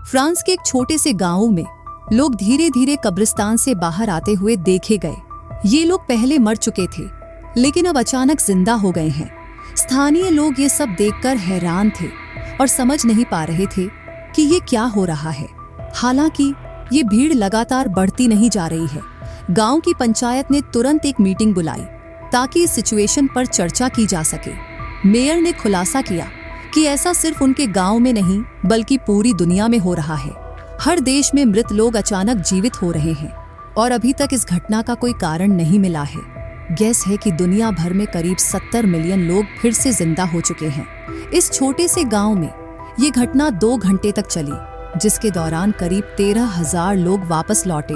France के एक छोटे से गांव में लोग धीरे धीरे कब्रिस्तान से बाहर आते हुए देखे गए। ये लोग पहले मर चुके थे, लेकिन अब अचानक जिंदा हो गए हैं। स्थानीय लोग ये सब देखकर हैरान थे और समझ नहीं पा रहे थे कि ये क्या हो रहा है। हालांकि ये भीड़ लगातार बढ़ती नहीं जा रही है। गांव की पंचायत ने तुरंत एक मीटिंग बुलाई ताकि इस सिचुएशन पर चर्चा की जा सके। मेयर ने खुलासा किया कि ऐसा सिर्फ उनके गांव में नहीं बल्कि पूरी दुनिया में हो रहा है। हर देश में मृत लोग अचानक जीवित हो रहे हैं और अभी तक इस घटना का कोई कारण नहीं मिला है। गैस है कि दुनिया भर में करीब 70 मिलियन लोग फिर से जिंदा हो चुके हैं। इस छोटे से गांव में ये घटना 2 घंटे तक चली, जिसके दौरान करीब 13,000 लोग वापस लौटे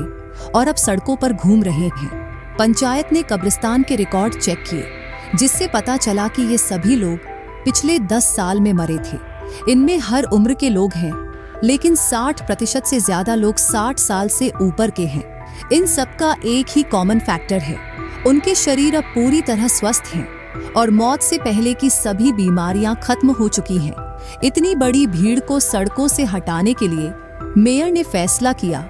और अब सड़कों पर घूम रहे हैं। पंचायत ने कब्रिस्तान के रिकॉर्ड चेक किए, जिससे पता चला कि ये सभी लोग पिछले 10 साल में मरे थे। इनमें हर उम्र के लोग हैं, लेकिन 60% से ज्यादा लोग 60 साल से ऊपर के हैं। इन सबका एक ही कॉमन फैक्टर है, उनके शरीर अब पूरी तरह स्वस्थ हैं और मौत से पहले की सभी बीमारियां खत्म हो चुकी हैं। इतनी बड़ी भीड़ को सड़कों से हटाने के लिए मेयर ने फैसला किया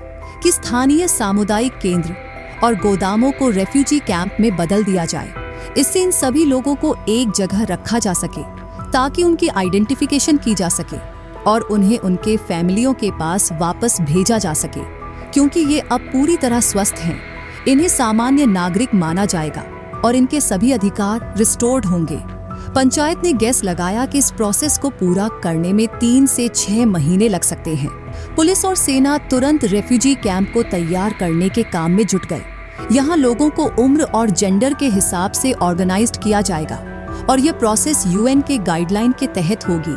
कि स्थानीय सामुदायिक केंद्र और गोदामों को रेफ्यूजी कैंप में बदल दिया जाए। इससे इन सभी लोगों को एक जगह रखा जा सके ताकि उनकी आइडेंटिफिकेशन की जा सके और उन्हें उनके फैमिलियों के पास वापस भेजा जा सके, क्योंकि ये अब पूरी तरह स्वस्थ हैं। इन्हें सामान्य नागरिक माना जाएगा और इनके सभी अधिकार रिस्टोर्ड होंगे। पंचायत ने गेस लगाया कि इस प्रोसेस को पूरा करने में 3 से 6 महीने लग सकते हैं। पुलिस और सेना तुरंत रेफ्यूजी कैंप को तैयार करने के काम में जुट गए। यहाँ लोगों को उम्र और जेंडर के हिसाब से ऑर्गेनाइज्ड किया जाएगा और यह प्रोसेस यूएन के गाइडलाइन के तहत होगी,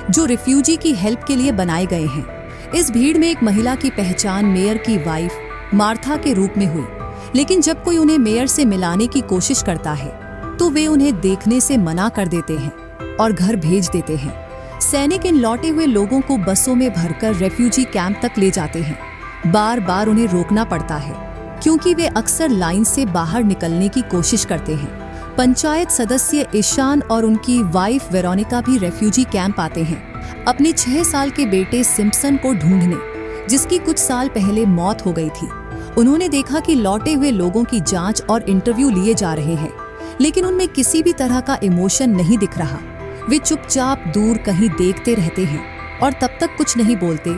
जो रिफ्यूजी की हेल्प के लिए बनाए गए हैं। इस भीड़ में एक महिला की पहचान मेयर की वाइफ मार्था के रूप में हुई, लेकिन जब कोई उन्हें मेयर से मिलाने की कोशिश करता है तो वे उन्हें देखने से मना कर देते हैं और घर भेज देते हैं। सैनिक इन लौटे हुए लोगों को बसों में भरकर रेफ्यूजी कैंप तक ले जाते हैं। बार बार उन्हें रोकना पड़ता है, क्योंकि वे अक्सर लाइन से बाहर निकलने की कोशिश करते हैं। पंचायत सदस्य ईशान और उनकी वाइफ वेरोनिका भी रेफ्यूजी कैंप आते हैं अपने 6 साल के बेटे सिम्पसन को ढूंढने, जिसकी कुछ साल पहले मौत हो गई थी। उन्होंने देखा कि लौटे हुए लोगों की जांच और इंटरव्यू लिए जा रहे हैं, लेकिन उनमें किसी भी तरह का इमोशन नहीं दिख रहा। वे चुपचाप दूर कहीं देखते रहते हैं और तब तक कुछ नहीं बोलते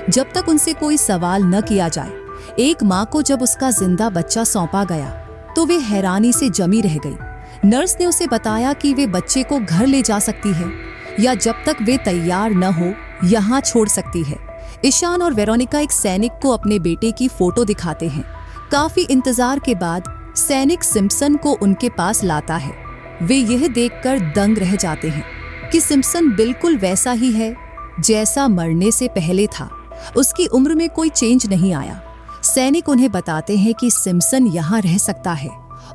जब तक उनसे कोई सवाल न किया जाए। एक माँ को जब उसका जिंदा बच्चा सौंपा गया तो वे हैरानी से जमी रह गई। नर्स ने उसे बताया कि वे बच्चे को घर ले जा सकती है या जब तक वे तैयार न हो यहाँ छोड़ सकती है। ईशान और वेरोनिका एक सैनिक को अपने बेटे की फोटो दिखाते हैं। काफी इंतजार के बाद सैनिक सिम्पसन को उनके पास लाता है। वे यह देखकर दंग रह जाते हैं कि सिम्पसन बिल्कुल वैसा ही है जैसा मरने से पहले था। उसकी उम्र में कोई चेंज नहीं आया। सैनिक उन्हें बताते हैं कि सिम्पसन यहाँ रह सकता है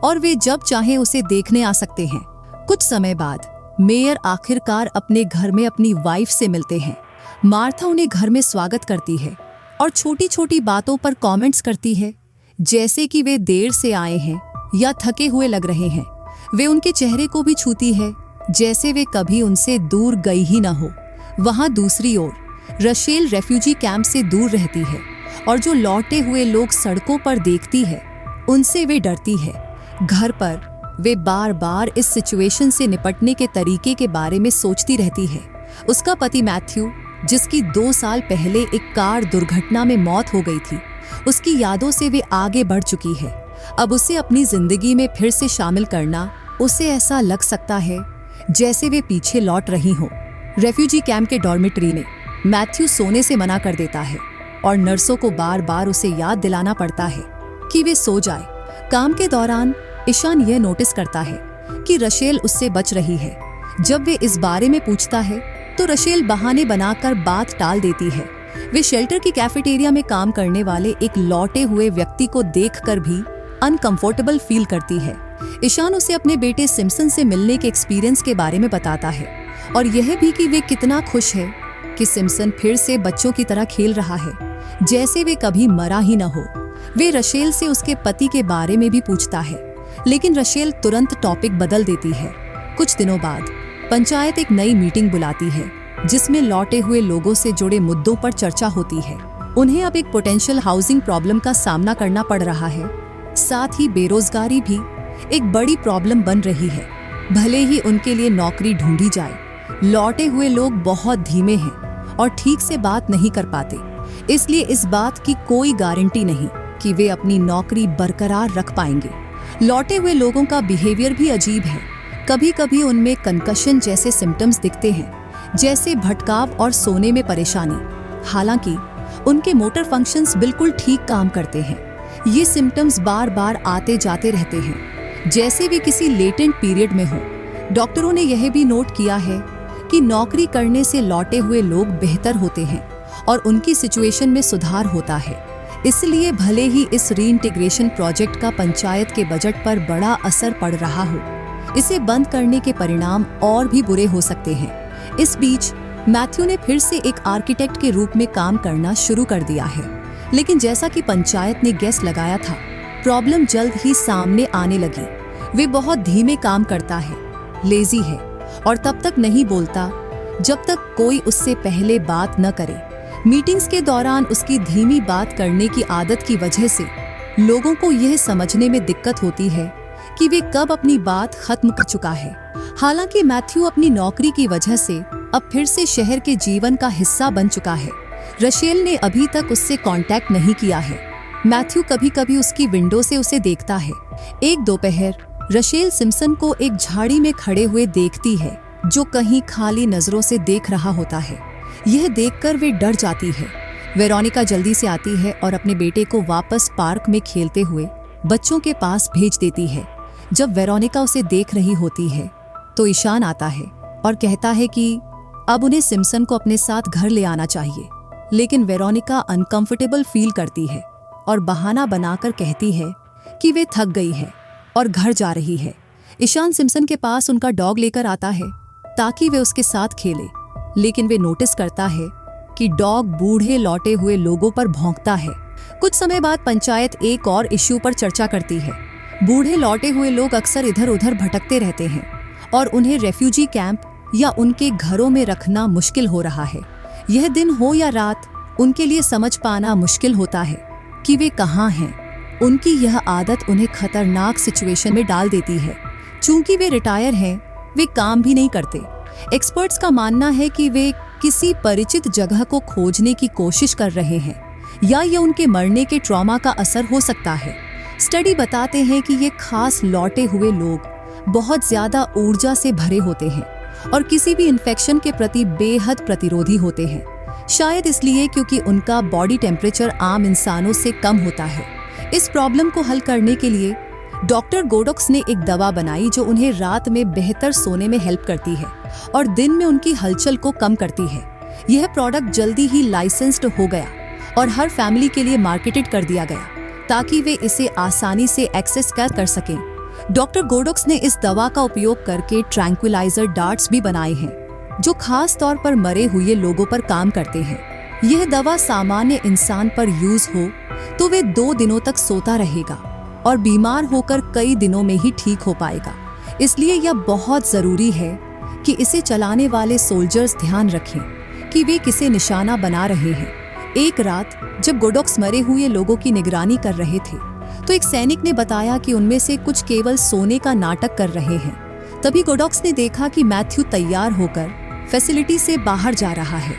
और वे जब चाहें उसे देखने आ सकते हैं। कुछ समय बाद मेयर आखिरकार अपने घर में अपनी वाइफ से मिलते हैं। मार्था उन्हें घर में स्वागत करती है और छोटी छोटी बातों पर कमेंट्स करती है, जैसे कि वे देर से आए हैं या थके हुए लग रहे हैं। वे उनके चेहरे को भी छूती है, जैसे वे कभी उनसे दूर गई ही न हो। वहाँ दूसरी ओर रशेल रेफ्यूजी कैंप से दूर रहती है और जो लौटे हुए लोग सड़कों पर देखती है उनसे वे डरती है। घर पर वे बार बार इस सिचुएशन से निपटने के तरीके के बारे में सोचती रहती है। उसका पति मैथ्यू, जिसकी 2 साल पहले एक कार दुर्घटना में मौत हो गई थी, उसकी यादों से वे आगे बढ़ चुकी है। अब उसे अपनी जिंदगी में फिर से शामिल करना, उसे ऐसा लग सकता है जैसे वे पीछे लौट रही हो। रेफ्यूजी कैंप के डॉर्मेट्री में मैथ्यू सोने से मना कर देता है और नर्सों को बार बार उसे याद दिलाना पड़ता है कि वे सो जाए। काम के दौरान ईशान यह नोटिस करता है कि रशेल उससे बच रही है। जब वे इस बारे में पूछता है तो रशेल बहाने बनाकर बात टाल देती है। वे शेल्टर की कैफेटेरिया में काम करने वाले एक लौटे हुए व्यक्ति को देखकर भी अनकंफर्टेबल फील करती है। ईशान उसे अपने बेटे सिम्पसन से मिलने के एक्सपीरियंस के बारे में बताता है और यह भी कि वे कितना खुश है कि सिम्पसन फिर से बच्चों की तरह खेल रहा है, जैसे वे कभी मरा ही न हो। वे रशेल से उसके पति के बारे में भी पूछता है, लेकिन रशेल तुरंत टॉपिक बदल देती है। कुछ दिनों बाद पंचायत एक नई मीटिंग बुलाती है, जिसमें लौटे हुए लोगों से जुड़े मुद्दों पर चर्चा होती है। उन्हें अब एक पोटेंशियल हाउसिंग प्रॉब्लम का सामना करना पड़ रहा है। साथ ही बेरोजगारी भी एक बड़ी प्रॉब्लम बन रही है। भले ही उनके लिए नौकरी ढूंढी जाए, लौटे हुए लोग बहुत धीमे हैं और ठीक से बात नहीं कर पाते, इसलिए इस बात की कोई गारंटी नहीं कि वे अपनी नौकरी बरकरार रख पाएंगे। लौटे हुए लोगों का बिहेवियर भी अजीब है। कभी कभी उनमें कंकशन जैसे सिम्टम्स दिखते हैं, जैसे भटकाव और सोने में परेशानी। हालांकि उनके मोटर फंक्शंस बिल्कुल ठीक काम करते हैं। ये सिम्टम्स बार बार आते जाते रहते हैं, जैसे वे किसी लेटेंट पीरियड में हो। डॉक्टरों ने यह भी नोट किया है कि नौकरी करने से लौटे हुए लोग बेहतर होते हैं और उनकी सिचुएशन में सुधार होता है। इसलिए भले ही इस रीइंटीग्रेशन प्रोजेक्ट का पंचायत के बजट पर बड़ा असर पड़ रहा हो, इसे बंद करने के परिणाम और भी बुरे हो सकते हैं। इस बीच मैथ्यू ने फिर से एक आर्किटेक्ट के रूप में काम करना शुरू कर दिया है, लेकिन जैसा कि पंचायत ने गेस लगाया था, प्रॉब्लम जल्द ही सामने आने लगी। वे बहुत धीमे काम करता है, लेजी है और तब तक नहीं बोलता जब तक कोई उससे पहले बात न करे। मीटिंग्स के दौरान उसकी धीमी बात करने की आदत की वजह से लोगों को यह समझने में दिक्कत होती है कि वे कब अपनी बात खत्म कर चुका है। हालांकि मैथ्यू अपनी नौकरी की वजह से अब फिर से शहर के जीवन का हिस्सा बन चुका है। रशेल ने अभी तक उससे कांटेक्ट नहीं किया है। मैथ्यू कभी कभी उसकी विंडो से उसे देखता है। एक दोपहर रशेल सिम्पसन को एक झाड़ी में खड़े हुए देखती है, जो कहीं खाली नजरों से देख रहा होता है। यह देखकर वे डर जाती है। वेरोनिका जल्दी से आती है और अपने बेटे को वापस पार्क में खेलते हुए बच्चों के पास भेज देती है। जब वेरोनिका उसे देख रही होती है तो ईशान आता है और कहता है कि अब उन्हें सिम्पसन को अपने साथ घर ले आना चाहिए, लेकिन वेरोनिका अनकंफर्टेबल फील करती है और बहाना बनाकर कहती है कि वे थक गई है और घर जा रही है। ईशान सिम्पसन के पास उनका डॉग लेकर आता है ताकि वे उसके साथ खेले, लेकिन वे नोटिस करता है कि डॉग बूढ़े लौटे हुए लोगों पर भौंकता है। कुछ समय बाद पंचायत एक और इश्यू पर चर्चा करती है। बूढ़े लौटे हुए लोग अक्सर इधर उधर भटकते रहते हैं और उन्हें रेफ्यूजी कैंप या उनके घरों में रखना मुश्किल हो रहा है। यह दिन हो या रात, उनके लिए समझ पाना मुश्किल होता है कि वे कहाँ हैं। उनकी यह आदत उन्हें खतरनाक सिचुएशन में डाल देती है। चूंकि वे रिटायर हैं, वे काम भी नहीं करते। एक्सपर्ट्स का मानना है कि वे किसी परिचित जगह को खोजने की कोशिश कर रहे हैं, या ये उनके मरने के ट्रॉमा का असर हो सकता है। स्टडी बताते हैं कि ये खास लौटे हुए लोग बहुत ज्यादा ऊर्जा से भरे होते हैं और किसी भी इन्फेक्शन के प्रति बेहद प्रतिरोधी होते हैं। शायद इसलिए क्योंकि उनका बॉडी टेम्परेचर आम इंसानों से कम होता है। इस प्रॉब्लम को हल करने के लिए डॉक्टर गोडोक्स ने एक दवा बनाई जो उन्हें रात में बेहतर सोने में हेल्प करती है और दिन में उनकी हलचल को कम करती है। यह प्रोडक्ट जल्दी ही लाइसेंस्ड हो गया और हर फैमिली के लिए मार्केटेड कर दिया गया ताकि वे इसे आसानी से एक्सेस कर सकें। डॉक्टर गोडोक्स ने इस दवा का उपयोग करके ट्रैंक्विलाइजर डार्ट्स भी बनाए हैं जो खास तौर पर मरे हुए लोगों पर काम करते हैं। यह दवा सामान्य इंसान पर यूज हो तो वे 2 दिनों तक सोता रहेगा और बीमार होकर कई दिनों में ही ठीक हो पाएगा। इसलिए यह बहुत जरूरी है कि इसे चलाने वाले सोल्जर्स ध्यान रखें कि वे किसे निशाना बना रहे हैं। एक रात जब गोडोक्स मरे हुए लोगों की निगरानी कर रहे थे तो एक सैनिक ने बताया कि उनमें से कुछ केवल सोने का नाटक कर रहे हैं। तभी गोडोक्स ने देखा कि मैथ्यू तैयार होकर फैसिलिटी से बाहर जा रहा है।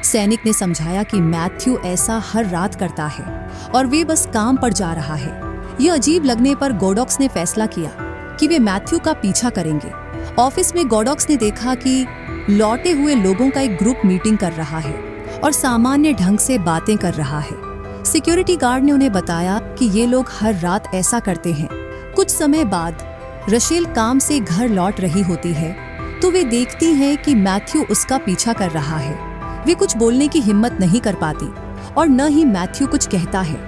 सैनिक ने समझाया कि मैथ्यू ऐसा हर रात करता है और वे बस काम पर जा रहा है। यह अजीब लगने पर गोडोक्स ने फैसला किया कि वे मैथ्यू का पीछा करेंगे। ऑफिस में गोडोक्स ने देखा कि लौटे हुए लोगों का एक ग्रुप मीटिंग कर रहा है और सामान्य ढंग से बातें कर रहा है। सिक्योरिटी गार्ड ने उन्हें बताया कि ये लोग हर रात ऐसा करते हैं। कुछ समय बाद रशेल काम से घर लौट रही होती है तो वे देखती हैं कि मैथ्यू उसका पीछा कर रहा है। वे कुछ बोलने की हिम्मत नहीं कर पाती और न ही मैथ्यू कुछ कहता है।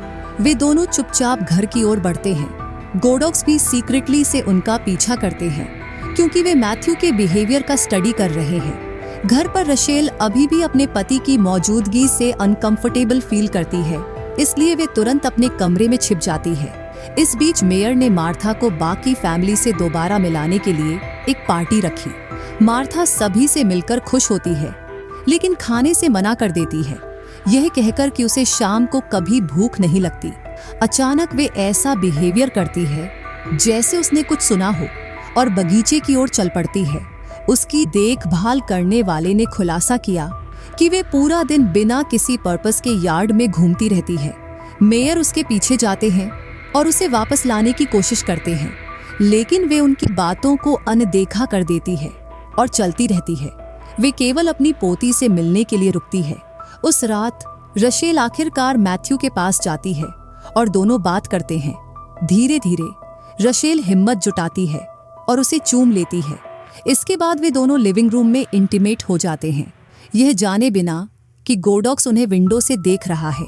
वे दोनों चुपचाप घर की ओर बढ़ते हैं। गोडोक्स भी सीक्रेटली से उनका पीछा करते हैं क्योंकि वे मैथ्यू के बिहेवियर का स्टडी कर रहे हैं। घर पर रशेल अभी भी अपने पति की मौजूदगी से अनकंफर्टेबल फील करती है, इसलिए वे तुरंत अपने कमरे में छिप जाती है। इस बीच मेयर ने मार्था को बाकी फैमिली से दोबारा मिलाने के लिए एक पार्टी रखी। मार्था सभी से मिलकर खुश होती है, लेकिन खाने से मना कर देती है, यह कहकर कि उसे शाम को कभी भूख नहीं लगती। अचानक वे ऐसा बिहेवियर करती है जैसे उसने कुछ सुना हो और बगीचे की ओर चल पड़ती है। उसकी देखभाल करने वाले ने खुलासा किया कि वे पूरा दिन बिना किसी पर्पस के यार्ड में घूमती रहती है। मेयर उसके पीछे जाते हैं और उसे वापस लाने की कोशिश करते हैं, लेकिन वे उनकी बातों को अनदेखा कर देती है और चलती रहती है। वे केवल अपनी पोती से मिलने के लिए रुकती है। उस रात रशेल आखिरकार मैथ्यू के पास जाती है और दोनों बात करते हैं। धीरे धीरे रशेल हिम्मत जुटाती है और उसे चूम लेती है। इसके बाद वे दोनों लिविंग रूम में इंटीमेट हो जाते हैं, यह जाने बिना कि गोडॉक्स उन्हें विंडो से देख रहा है।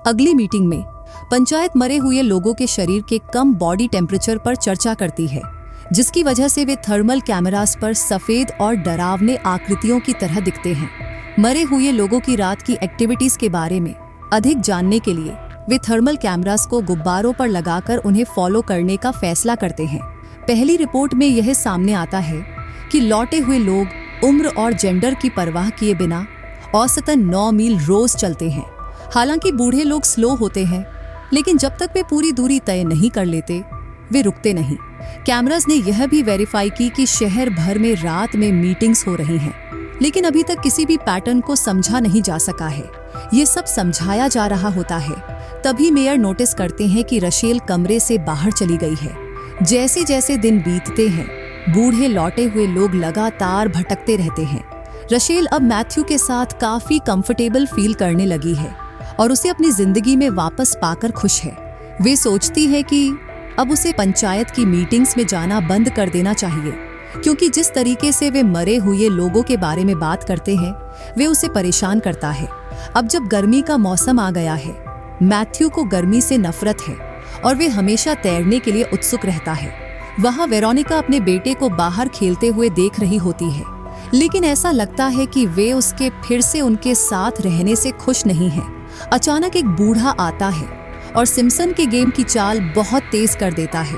अगली मीटिंग में पंचायत मरे हुए लोगों के शरीर के कम बॉडी टेम्परेचर पर चर्चा करती है, जिसकी वजह से वे थर्मल कैमरास पर सफेद और डरावने आकृतियों की तरह दिखते हैं। मरे हुए लोगों की रात की एक्टिविटीज के बारे में अधिक जानने के लिए वे थर्मल कैमरास को गुब्बारों पर लगाकर उन्हें फॉलो करने का फैसला करते हैं। पहली रिपोर्ट में यह सामने आता है कि लौटे हुए लोग उम्र और जेंडर की परवाह किए बिना औसतन 9 मील रोज चलते हैं। हालांकि बूढ़े लोग स्लो होते हैं, लेकिन जब तक वे पूरी दूरी तय नहीं कर लेते वे रुकते नहीं। कैमरास ने यह भी वेरीफाई की कि शहर भर में रात में मीटिंग्स हो रही हैं, लेकिन अभी तक किसी भी पैटर्न को समझा नहीं जा सका है। ये सब समझाया जा रहा होता है, तभी मेयर नोटिस करते हैं कि रशेल कमरे से बाहर चली गई है। जैसे जैसे दिन बीतते हैं, बूढ़े लौटे हुए लोग लगातार भटकते रहते हैं। रशेल अब मैथ्यू के साथ काफी कंफर्टेबल फील करने लगी है और उसे अपनी जिंदगी में वापस पाकर खुश है। वे सोचती है कि अब उसे पंचायत की मीटिंग्स में जाना बंद कर देना चाहिए, क्योंकि जिस तरीके से वे मरे हुए लोगों के बारे में बात करते हैं वे उसे परेशान करता है। अब जब गर्मी का मौसम आ गया है, मैथ्यू को गर्मी से नफरत है और वे हमेशा तैरने के लिए उत्सुक रहता है। वहाँ वेरोनिका अपने बेटे को बाहर खेलते हुए देख रही होती है, लेकिन ऐसा लगता है कि वे उसके फिर से उनके साथ रहने से खुश नहीं हैं। अचानक एक बूढ़ा आता है और सिम्पसन के गेम की चाल बहुत तेज कर देता है,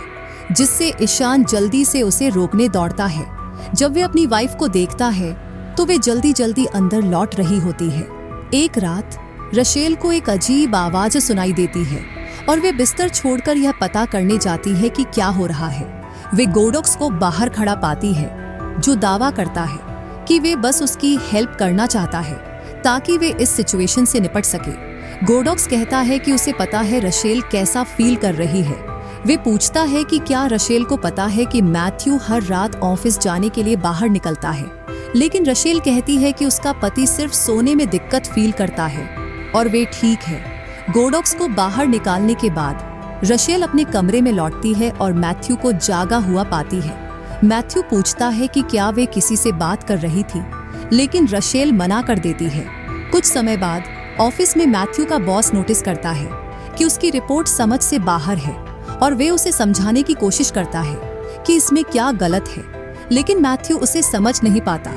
जिससे ईशान जल्दी से उसे रोकने दौड़ता है। जब वे अपनी वाइफ को देखता है तो वे जल्दी जल्दी अंदर लौट रही होती है। एक रात रशेल को एक अजीब आवाज सुनाई देती है और वे बिस्तर छोड़कर यह पता करने जाती है कि क्या हो रहा है। वे गोडॉक्स को बाहर खड़ा पाती है, जो दावा करता है कि वे बस उसकी हेल्प करना चाहता है ताकि वे इस सिचुएशन से निपट सके। गोडॉक्स कहता है कि उसे पता है रशेल कैसा फील कर रही है। वे पूछता है कि क्या रशेल को पता है कि मैथ्यू हर रात ऑफिस जाने के लिए बाहर निकलता है, लेकिन रशेल कहती है कि उसका पति सिर्फ सोने में दिक्कत फील करता है और वे ठीक है। गोडॉक्स को बाहर निकालने के बाद रशेल अपने कमरे में लौटती है और मैथ्यू को जागा हुआ पाती है। मैथ्यू पूछता है कि क्या वे किसी से बात कर रही थी, लेकिन रशेल मना कर देती है। कुछ समय बाद ऑफिस में मैथ्यू का बॉस नोटिस करता है कि उसकी रिपोर्ट समझ से बाहर है और वे उसे समझाने की कोशिश करता है कि इसमें क्या गलत है, लेकिन मैथ्यू उसे समझ नहीं पाता।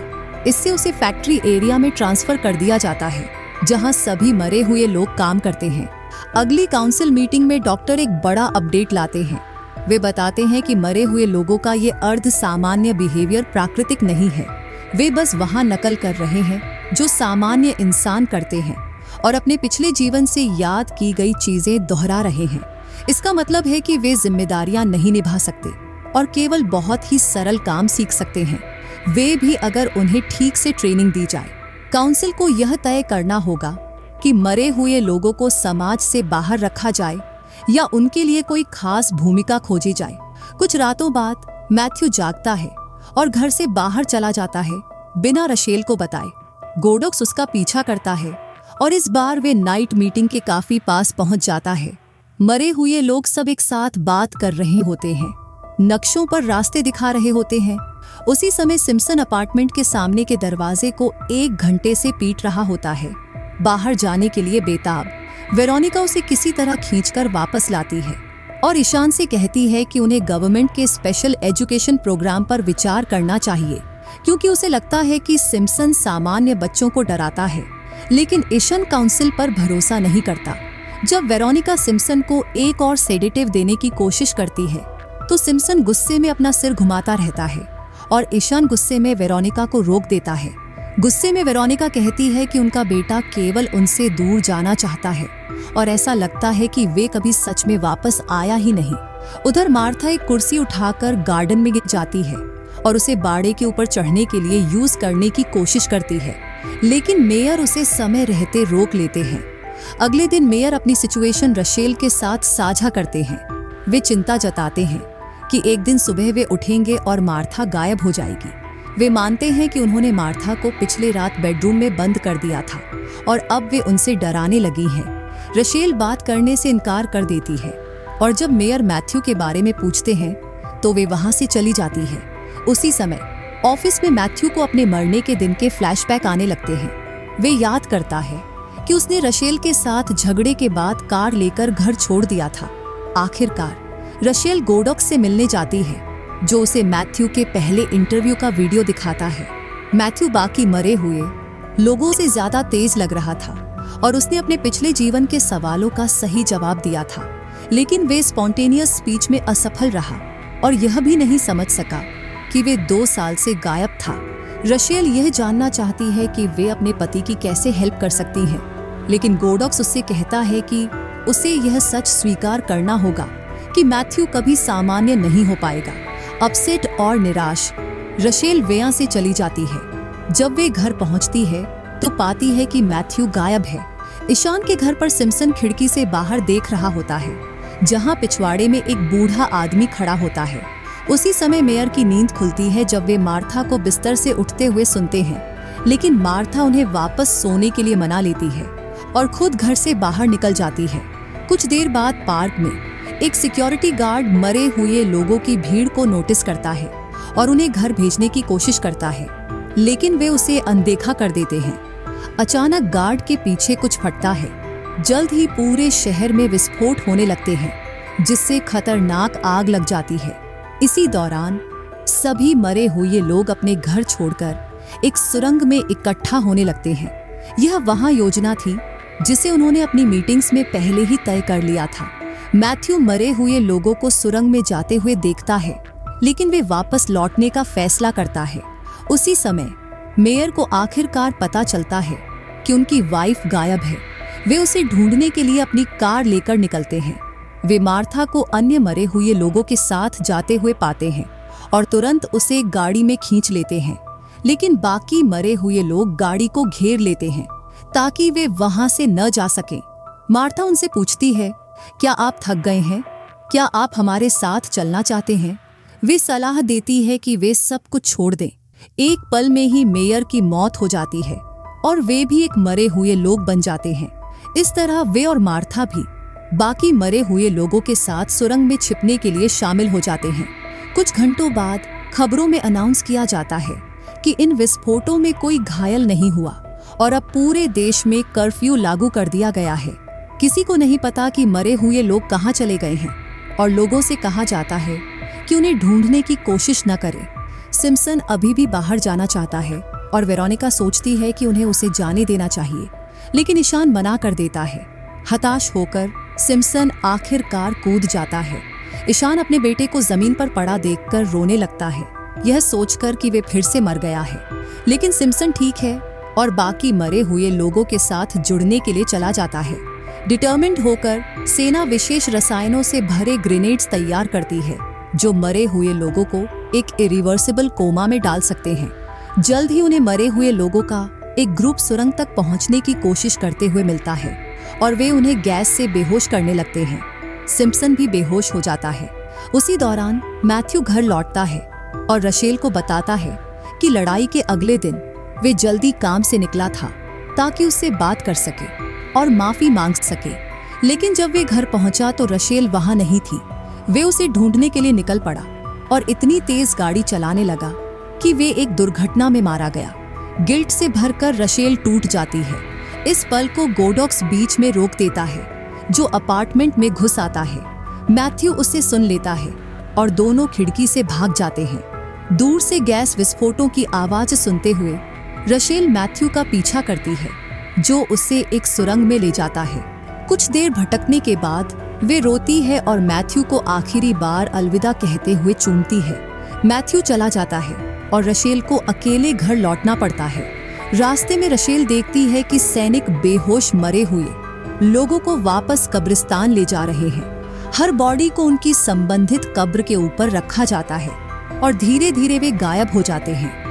इससे उसे फैक्ट्री एरिया में ट्रांसफर कर दिया जाता है, जहां सभी मरे हुए लोग काम करते हैं। अगली काउंसिल मीटिंग में डॉक्टर एक बड़ा अपडेट लाते हैं। वे बताते हैं कि मरे हुए लोगों का ये अर्ध सामान्य बिहेवियर प्राकृतिक नहीं है। वे बस वहां नकल कर रहे हैं जो सामान्य इंसान करते हैं और अपने पिछले जीवन से याद की गई चीजें दोहरा रहे हैं। इसका मतलब है कि वे जिम्मेदारियां नहीं निभा सकते और केवल बहुत ही सरल काम सीख सकते हैं, वे भी अगर उन्हें ठीक से ट्रेनिंग दी जाए। काउंसिल को यह तय करना होगा कि मरे हुए लोगों को समाज से बाहर रखा जाए या उनके लिए कोई खास भूमिका खोजी जाए। कुछ रातों बाद मैथ्यू जागता है और घर से बाहर चला जाता है बिना रशेल को बताए। गोडॉक्स उसका पीछा करता है और इस बार वे नाइट मीटिंग के काफी पास पहुंच जाता है। मरे हुए लोग सब एक साथ बात कर रहे होते हैं, नक्शों पर रास्ते दिखा रहे होते हैं। उसी समय सिम्पसन अपार्टमेंट के सामने के दरवाजे को 1 घंटे से पीट रहा होता है। बाहर जाने के लिए बेताब वेरोनिका उसे किसी तरह खींचकर वापस लाती है और ईशान से कहती है कि उन्हें गवर्नमेंट के स्पेशल एजुकेशन प्रोग्राम पर विचार करना चाहिए, क्योंकि उसे लगता है कि सिम्पसन सामान्य बच्चों को डराता है, लेकिन ईशान काउंसिल पर भरोसा नहीं करता। जब वेरोनिका सिम्पसन को एक और सेडेटिव देने की कोशिश करती है तो सिम्पसन गुस्से में अपना सिर घुमाता रहता है और ईशान गुस्से में वेरोनिका को रोक देता है। गुस्से में वेरोनिका कहती है कि उनका बेटा केवल उनसे दूर जाना चाहता है और ऐसा लगता है कि वे कभी सच में वापस आया ही नहीं। उधर मार्था एक कुर्सी उठाकर गार्डन में जाती है और उसे बाड़े के ऊपर चढ़ने के लिए यूज करने की कोशिश करती है, लेकिन मेयर उसे समय रहते रोक लेते हैं। अगले दिन मेयर अपनी सिचुएशन रशेल के साथ साझा करते हैं। वे चिंता जताते हैं कि एक दिन सुबह वे उठेंगे और मार्था गायब हो जाएगी। वे मानते हैं कि उन्होंने मार्था को पिछले रात बेडरूम में बंद कर दिया था और अब वे उनसे डराने लगी हैं। रशेल बात करने से इनकार कर देती है और जब मेयर मैथ्यू के बारे में पूछते हैं तो वे वहां से चली जाती है। उसी समय ऑफिस में मैथ्यू को अपने मरने के दिन के फ्लैशबैक आने लगते हैं। वे याद करता है कि उसने रशेल के साथ झगड़े के बाद कार लेकर घर छोड़ दिया था। आखिरकार रशेल गोडॉक्स से मिलने जाती है, जो उसे मैथ्यू के पहले इंटरव्यू का वीडियो दिखाता है। मैथ्यू बाकी मरे हुए लोगों से ज्यादा तेज लग रहा था और उसने अपने पिछले जीवन के सवालों का सही जवाब दिया था, लेकिन वे स्पॉन्टेनियस स्पीच में असफल रहा और यह भी नहीं समझ सका कि वे 2 साल से गायब था। रशेल यह जानना चाहती है कि वे अपने पति की कैसे हेल्प कर सकती हैं, लेकिन गोडॉक्स उससे कहता है कि उसे यह सच स्वीकार करना होगा कि मैथ्यू कभी सामान्य नहीं हो पाएगा। अपसेट और निराश रशेल वेया से चली जाती है। जब वे घर पहुंचती है तो पाती है कि मैथ्यू गायब है। ईशान के घर पर सिम्पसन खिड़की से बाहर देख रहा होता है, जहां पिछवाड़े में एक बूढ़ा आदमी खड़ा होता है। उसी समय मेयर की नींद खुलती है जब वे मार्था को बिस्तर से उठते हुए सुनते हैं, लेकिन मार्था उन्हें वापस सोने के लिए मना लेती है और खुद घर से बाहर निकल जाती है। कुछ देर बाद पार्क में एक सिक्योरिटी गार्ड मरे हुए लोगों की भीड़ को नोटिस करता है और उन्हें घर भेजने की कोशिश करता है, लेकिन वे उसे अनदेखा कर देते हैं। अचानक गार्ड के पीछे कुछ फटता है। जल्द ही पूरे शहर में विस्फोट होने लगते हैं, जिससे खतरनाक आग लग जाती है। इसी दौरान सभी मरे हुए लोग अपने घर छोड़कर एक सुरंग में इकट्ठा होने लगते हैं। यह वहां योजना थी जिसे उन्होंने अपनी मीटिंग्स में पहले ही तय कर लिया था। मैथ्यू मरे हुए लोगों को सुरंग में जाते हुए देखता है, लेकिन वे वापस लौटने का फैसला करता है। उसी समय मेयर को आखिरकार पता चलता है कि उनकी वाइफ गायब है। वे उसे ढूंढने के लिए अपनी कार लेकर निकलते हैं। वे मार्था को अन्य मरे हुए लोगों के साथ जाते हुए पाते हैं और तुरंत उसे गाड़ी में खींच लेते हैं, लेकिन बाकी मरे हुए लोग गाड़ी को घेर लेते हैं ताकि वे वहां से न जा सकें। मार्था उनसे पूछती है, क्या आप थक गए हैं? क्या आप हमारे साथ चलना चाहते हैं? वे सलाह देती है कि वे सब कुछ छोड़ दें। एक पल में ही मेयर की मौत हो जाती है और वे भी एक मरे हुए लोग बन जाते हैं। इस तरह वे और मार्था भी बाकी मरे हुए लोगों के साथ सुरंग में छिपने के लिए शामिल हो जाते हैं। कुछ घंटों बाद खबरों में अनाउंस किया जाता है कि इन विस्फोटों में कोई घायल नहीं हुआ और अब पूरे देश में कर्फ्यू लागू कर दिया गया है। किसी को नहीं पता कि मरे हुए लोग कहाँ चले गए हैं और लोगों से कहा जाता है कि उन्हें ढूंढने की कोशिश न करें। सिम्पसन अभी भी बाहर जाना चाहता है और वेरोनिका सोचती है कि उन्हें उसे जाने देना चाहिए, लेकिन ईशान मना कर देता है। हताश होकर सिम्पसन आखिरकार कूद जाता है। ईशान अपने बेटे को जमीन पर पड़ा देखकर रोने लगता है, यह सोचकर कि वे फिर से मर गया है। लेकिन सिम्पसन ठीक है और बाकी मरे हुए लोगों के साथ जुड़ने के लिए चला जाता है। डिटर्मिन्ड होकर सेना विशेष रसायनों से भरे ग्रेनेड्स तैयार करती है, जो मरे हुए लोगों को एक इरिवर्सिबल कोमा में डाल सकते हैं। जल्द ही उन्हें मरे हुए लोगों का एक ग्रुप सुरंग तक पहुंचने की कोशिश करते हुए मिलता है और वे उन्हें गैस से बेहोश करने लगते हैं। सिम्पसन भी बेहोश हो जाता है। उसी दौरान मैथ्यू घर लौटता है और रशेल को बताता है कि लड़ाई के अगले दिन वे जल्दी काम से निकला था ताकि उससे बात कर सके और माफी मांग सके। लेकिन जब वे घर पहुंचा तो रशेल वहां नहीं थी। वे उसे ढूंढने के लिए निकल पड़ा और इतनी तेज गाड़ी चलाने लगा कि वे एक दुर्घटना में मारा गया। गिल्ट से भरकर रशेल टूट जाती है। इस पल को गोडॉक्स बीच में रोक देता है, जो अपार्टमेंट में घुस आता है। मैथ्यू उसे सुन लेता है और दोनों खिड़की से भाग जाते हैं। दूर से गैस विस्फोटों की आवाज सुनते हुए रशेल मैथ्यू का पीछा करती है, जो उसे एक सुरंग में ले जाता है। कुछ देर भटकने के बाद वे रोती है और मैथ्यू को आखिरी बार अलविदा कहते हुए चूमती है। मैथ्यू चला जाता है और रशेल को अकेले घर लौटना पड़ता है। रास्ते में रशेल देखती है कि सैनिक बेहोश मरे हुए लोगों को वापस कब्रिस्तान ले जा रहे हैं। हर बॉडी को उनकी संबंधित कब्र के ऊपर रखा जाता है और धीरे धीरे वे गायब हो जाते हैं।